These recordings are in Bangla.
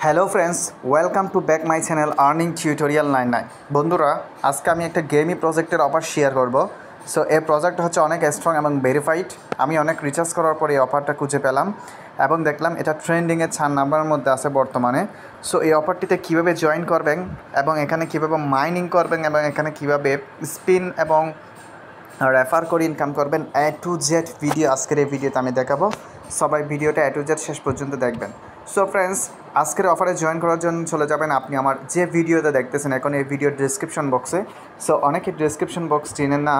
Hello friends, welcome to back my channel earning tutorial 99। বন্ধুরা, আজকে আমি একটা গেমি প্রজেক্টের অফার শেয়ার করব। সো এই প্রজেক্ট হচ্ছে অনেক স্ট্রং এবং ভেরিফাইড। আমি অনেক রিসার্চ করার পরে এই অফারটা খুঁজে পেলাম এবং দেখলাম এটা ট্রেন্ডিংয়ে 4 নাম্বারের মধ্যে আছে বর্তমানে। সো এই অফারটিতে কীভাবে জয়েন করবেন এবং এখানে কীভাবে মাইনিং করবেন এবং এখানে কীভাবে স্পিন এবং রেফার করে ইনকাম করবেন, A to Z ভিডিও আজকের এই ভিডিওতে আমি দেখাবো। সবাই ভিডিওটা A to Z শেষ পর্যন্ত দেখবেন। সো ফ্রেন্ডস, আজকের অফারে জয়েন করার জন্য চলে যাবেন আপনি আমার যে ভিডিওতে দেখতেছেন এখন এই ভিডিওর ডিসক্রিপশন বক্সে। সো অনেকে ডিসক্রিপশন বক্স চিনেন না।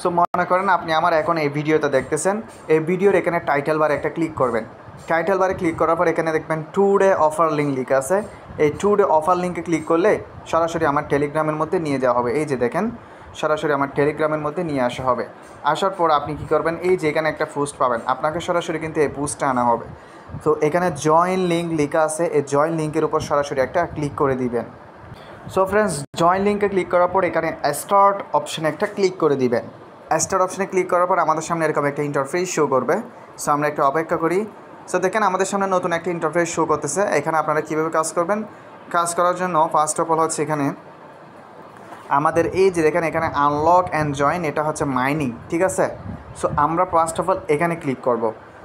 সো মনে করেন আপনি আমার এখন এই ভিডিওতে দেখতেছেন, এই ভিডিওর এখানে টাইটেল বারে একটা ক্লিক করবেন। টাইটেল বারে ক্লিক করার পর এখানে দেখবেন টুডে অফার লিঙ্ক লেখা আছে। এই টুডে অফার লিঙ্কে ক্লিক করলে সরাসরি আমার টেলিগ্রামের মধ্যে নিয়ে যাওয়া হবে। এই যে দেখেন, সরাসরি আমার টেলিগ্রামের মধ্যে নিয়ে আসা হবে। আসার পর আপনি কী করবেন, এই যে এখানে একটা পোস্ট পাবেন, আপনাকে সরাসরি কিন্তু এই পোস্টটা আনা হবে। তো এখানে জয়েন লিঙ্ক লেখা আছে, এই জয়েন লিঙ্কের উপর সরাসরি একটা ক্লিক করে দিবেন। সো ফ্রেন্ডস, জয়েন লিঙ্কে ক্লিক করার পর এখানে স্টার্ট অপশানে একটা ক্লিক করে দিবেন। স্টার্ট অপশানে ক্লিক করার পর আমাদের সামনে এরকম একটা ইন্টারফেস শো করবে। সো আমরা একটু অপেক্ষা করি। সো দেখেন আমাদের সামনে নতুন একটা ইন্টারফেস শো করতেছে। এখানে আপনারা কীভাবে কাজ করবেন, কাজ করার জন্য ফার্স্ট অফ অল হচ্ছে এখানে আমাদের এই যে দেখেন এখানে আনলক অ্যান্ড জয়েন, এটা হচ্ছে মাইনিং, ঠিক আছে। সো আমরা ফার্স্ট অফ অল এখানে ক্লিক করব।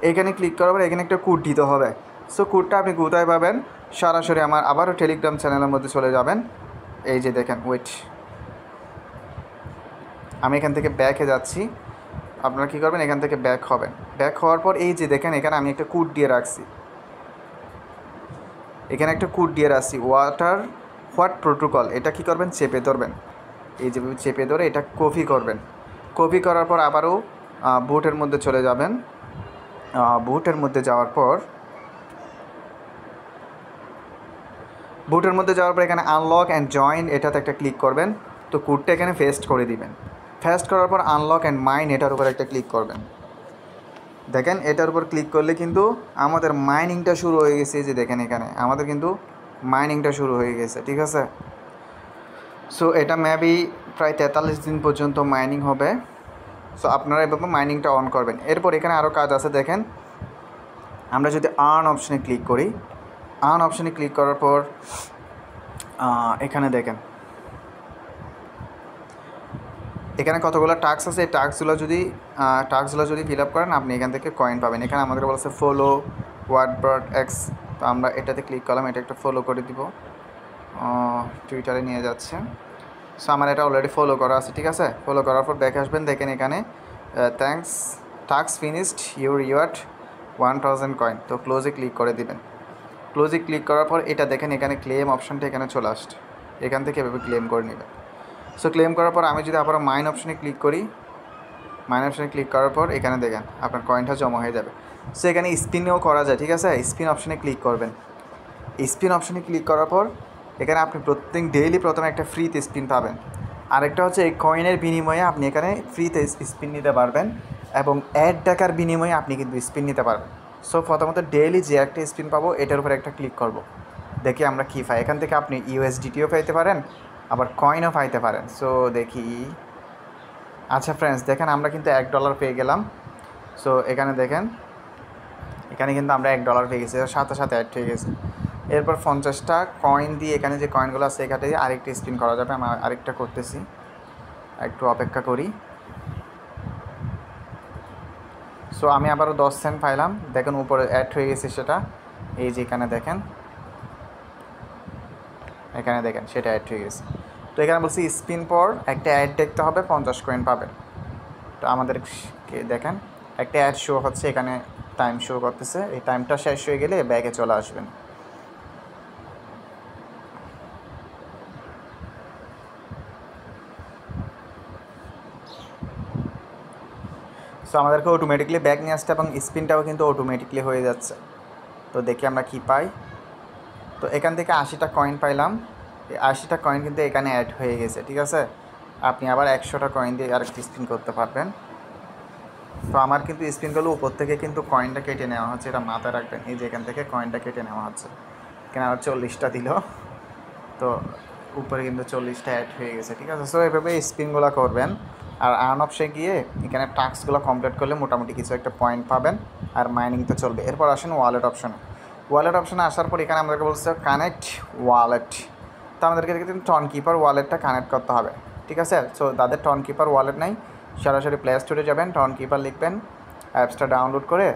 এখানে ক্লিক করার পর এখানে একটা কোড দিতে হবে। সো কোডটা আপনি কোথায় পাবেন, সরাসরি আমার আবারও টেলিগ্রাম চ্যানেলের মধ্যে চলে যাবেন। এই যে দেখেন, ওয়েট, আমি এখান থেকে ব্যাকে যাচ্ছি। আপনারা কী করবেন, এখান থেকে ব্যাক হবেন। ব্যাক হওয়ার পর এই যে দেখেন এখানে আমি একটা কোড দিয়ে রাখছি। এখানে একটা কোড দিয়ে রাখছি, হোয়াট প্রোটোকল। এটা কী করবেন, চেপে ধরবেন। এই যে চেপে ধরে এটা কপি করবেন। কপি করার পর আবারও বুটের মধ্যে চলে যাবেন। বুটের মধ্যে যাওয়ার পর এখানে আনলক অ্যান্ড জয়েন, এটাতে একটা ক্লিক করবেন। তো কোডটা এখানে পেস্ট করে দিবেন। পেস্ট করার পর আনলক অ্যান্ড মাইন, এটার উপর একটা ক্লিক করবেন। দেখেন এটার উপর ক্লিক করলে কিন্তু আমাদের মাইনিংটা শুরু হয়ে গেছে। যে দেখেন এখানে আমাদের কিন্তু মাইনিংটা শুরু হয়ে গেছে, ঠিক আছে। সো এটা মেবি প্রায় 43 দিন পর্যন্ত মাইনিং হবে। সো আপনারা এভাবে মাইনিংটা অন করবেন। এরপর এখানে আরও কাজ আছে। দেখেন আমরা যদি আর্ন অপশানে ক্লিক করি, আর্ন অপশানে ক্লিক করার পর এখানে দেখেন এখানে কতগুলো টাস্ক আছে। এই টাস্কগুলো যদি ফিল আপ করেন আপনি এখান থেকে কয়েন পাবেন। এখানে আমাদের বলছে ফলো ওয়ার্ড এক্স। তো আমরা এটাতে ক্লিক করলাম, এটা একটা ফলো করে দিব। টুইটারে নিয়ে যাচ্ছে। সো আমার এটা অলরেডি ফলো করা আছে, ঠিক আছে। ফলো করার পর দেখে আসবেন, দেখেন এখানে thanks, task finished, your reward 1000 coin. তো ক্লোজে ক্লিক করে দিবেন। ক্লোজে ক্লিক করার পর এটা দেখেন এখানে ক্লেম অপশানটা এখানে চলে আসছে। এখান থেকে এভাবে ক্লেম করে নেবেন। সো ক্লেম করার পর আমি যদি আবার মাইন অপশানে ক্লিক করি, মাইন অপশানে ক্লিক করার পর এখানে দেখেন আপনার কয়েনটা জমা হয়ে যাবে। সো এখানে স্পিনও করা যায়, ঠিক আছে। স্পিন অপশানে ক্লিক করবেন। স্পিন অপশানে ক্লিক করার পর এখানে আপনি প্রত্যেক ডেইলি প্রথমে একটা ফ্রিতে স্পিন পাবেন। আরেকটা হচ্ছে এই কয়েনের বিনিময়ে আপনি এখানে ফ্রিতে স্পিন নিতে পারবেন এবং 1 টাকার বিনিময়ে আপনি কিন্তু স্পিন নিতে পারবেন। সো প্রথমত ডেইলি যে একটা স্পিন পাবো এটার উপর একটা ক্লিক করব। দেখি আমরা কী পাই। এখান থেকে আপনি USDTও পাইতে পারেন, আবার কয়েনও পাইতে পারেন। সো দেখি। আচ্ছা ফ্রেন্ডস, দেখেন আমরা কিন্তু $1 পেয়ে গেলাম। সো এখানে দেখেন এখানে কিন্তু আমরা $1 পেয়ে গেছি, সাথে সাথে অ্যাড হয়ে গেছে। এরপর 50টা কয়েন দিয়ে এখানে যে কয়েনগুলো আছে এখানে দিয়ে আরেকটা স্পিন করা যাবে। আমি আরেকটা করতেছি, একটু অপেক্ষা করি। সো আমি আবারও 10 সেন্ট পাইলাম। দেখেন উপরে অ্যাড হয়ে গেছে সেটা। এই যে এখানে দেখেন সেটা অ্যাড হয়ে গেছে। তো এখানে বলছি স্পিন পর একটা অ্যাড দেখতে হবে, 50 কয়েন পাবেন। তো আমাদেরকে দেখেন একটা অ্যাড শো হচ্ছে, এখানে টাইম শো করতেছে। এই টাইমটা শেষ হয়ে গেলে ব্যাগে চলে আসবেন। সো আমাদেরকে অটোমেটিকলি ব্যাগ নিয়ে আসছে এবং স্পিনটাও কিন্তু অটোমেটিকলি হয়ে যাচ্ছে। তো দেখি আমরা কী পাই। তো এখান থেকে 80টা কয়েন পাইলাম। এই 80টা কয়েন কিন্তু এখানে অ্যাড হয়ে গেছে, ঠিক আছে। আপনি আবার 100টা কয়েন দিয়ে আরেকটি স্পিন করতে পারবেন। তো আমার কিন্তু স্পিনগুলো উপর থেকে কিন্তু কয়েনটা কেটে নেওয়া হচ্ছে, এটা মাথায় রাখবেন। এই যে এখান থেকে কয়েনটা কেটে নেওয়া হচ্ছে। এখানে আবার 40টা দিল, তো উপরে কিন্তু 40টা অ্যাড হয়ে গেছে, ঠিক আছে। সো এভাবে স্পিনগুলো করবেন। আর আর্ন অপশনে গিয়ে এখানে টাস্কগুলো কমপ্লিট করলে মোটামুটি কিছু একটা পয়েন্ট পাবেন আর মাইনিং তো চলবে। এরপর আসেন ওয়ালেট অপশনে। ওয়ালেট অপশানে আসার পর এখানে আমাদেরকে বলছে কানেক্ট ওয়ালেট। তো আমাদেরকে কিন্তু টন কিপার ওয়ালেটটা কানেক্ট করতে হবে, ঠিক আছে। সো তাদের টন কিপার ওয়ালেট নেই, সরাসরি প্লে স্টোরে যাবেন, টন কিপার লিখবেন, অ্যাপসটা ডাউনলোড করে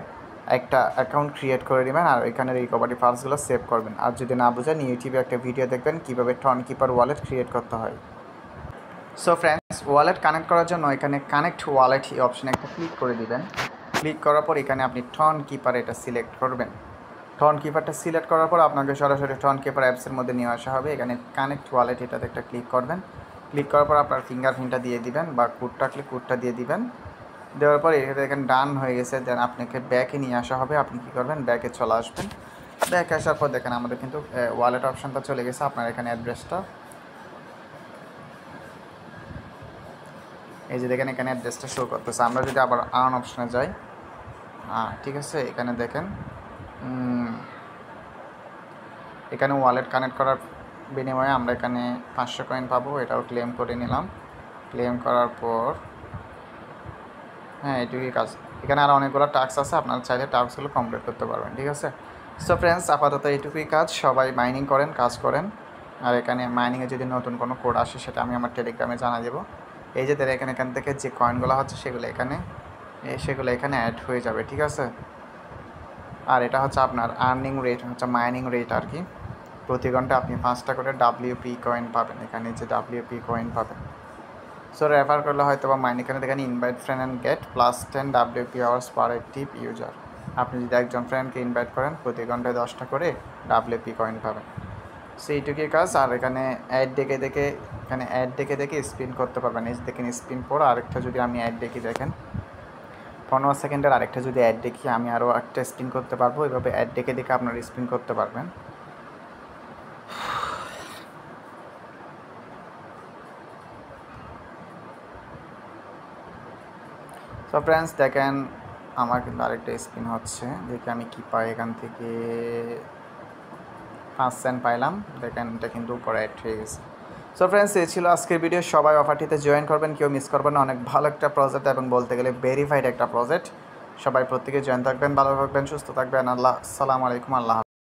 একটা অ্যাকাউন্ট ক্রিয়েট করে নেবেন আর এখানে রিকভারি ফাইলসগুলো সেভ করবেন। আর যদি না বোঝেন ইউটিউবে একটা ভিডিও দেখবেন কীভাবে টন কিপার ওয়ালেট ক্রিয়েট করতে হয়। সো ফ্রেন্ডস, ওয়ালেট কানেক্ট করার জন্য এখানে কানেক্ট ওয়ালেট এই অপশানে একটা ক্লিক করে দিবেন। ক্লিক করার পর এখানে আপনি টন কিপার এটা সিলেক্ট করবেন। টন কিপারটা সিলেক্ট করার পর আপনাকে সরাসরি টন কিপার অ্যাপসের মধ্যে নিয়ে আসা হবে। এখানে কানেক্ট ওয়ালেট এটাতে একটা ক্লিক করবেন। ক্লিক করার পর আপনার ফিঙ্গারপ্রিন্টটা দিয়ে দিবেন বা কোডটা থাকলে কোডটা দিয়ে দিবেন। দেওয়ার পর এখানে ডান হয়ে গেছে, দেন আপনাকে ব্যাকে নিয়ে আসা হবে। আপনি কী করবেন, ব্যাকে চলে আসবেন। ব্যাকে আসার পর দেখেন আমাদের কিন্তু ওয়ালেট অপশানটা চলে গেছে। আপনার এখানে অ্যাড্রেসটা এই যে দেখেন, এখানে অ্যাড্রেসটা শো করতেছে। আমরা যদি আবার আর্ন অপশানে যাই, ঠিক আছে, এখানে দেখেন এখানে ওয়ালেট কানেক্ট করার বিনিময়ে আমরা এখানে 500 কয়েন পাবো। এটাও ক্লেম করে নিলাম। ক্লেম করার পর এটুকুই কাজ। এখানে আরও অনেকগুলো টাস্ক আছে, আপনারা চাইলে টাস্কগুলো কমপ্লিট করতে পারবেন, ঠিক আছে। সো ফ্রেন্ডস, আপাতত এইটুকুই কাজ। সবাই মাইনিং করেন, কাজ করেন। আর এখানে মাইনিংয়ে যদি নতুন কোনো কোড আসে সেটা আমি আমার টেলিগ্রামে জানা দেবো। এই যে এখান থেকে যে কয়েনগুলো হচ্ছে সেগুলো এখানে অ্যাড হয়ে যাবে, ঠিক আছে। আর এটা হচ্ছে আপনার আর্নিং রেট, হচ্ছে মাইনিং রেট আর কি। প্রতি ঘন্টা আপনি 5টা করে WP কয়েন পাবেন। এখানে যে WP কয়েন পাবেন, সো রেফার করলে হয়তো বা মাইন এখানে দেখেন invite friend and get +10 WP hours per active user. আপনি যদি একজন ফ্রেন্ডকে ইনভাইট করেন প্রতি ঘন্টায় 10টা করে WP কয়েন পাবেন। সো এইটুকুই কাজ। আর এখানে অ্যাড দেখে স্পিন করতে পারবেন। এই দেখেন স্পিন পর আরেকটা যদি আমি অ্যাড দেখি, দেখেন 15 সেকেন্ডের আরেকটা যদি অ্যাড দেখি, আমি আরও একটা স্পিন করতে পারবো। এভাবে অ্যাড দেখে আপনারা স্পিন করতে পারবেন। সো ফ্রেন্ডস, দেখেন আমার কিন্তু আরেকটা স্পিন হচ্ছে, দেখি আমি কি পাই এখান থেকে। 5 সেন্ট পাইলাম। দেখেন এটা কিন্তু উপরে অ্যাড হয়ে গেছে। সো ফ্রেন্ডস, এই ছিল আজকের ভিডিও। সবাই অফারটিতে জয়েন করবেন, কেউ মিস করবেন না। অনেক ভালো একটা প্রজেক্ট এবং বলতে গেলে ভেরিফাইড একটা প্রজেক্ট। সবাই প্রত্যেকে জয়েন থাকবেন, ভালো থাকবেন, সুস্থ থাকবেন। আসসালামু আলাইকুম। আল্লাহ।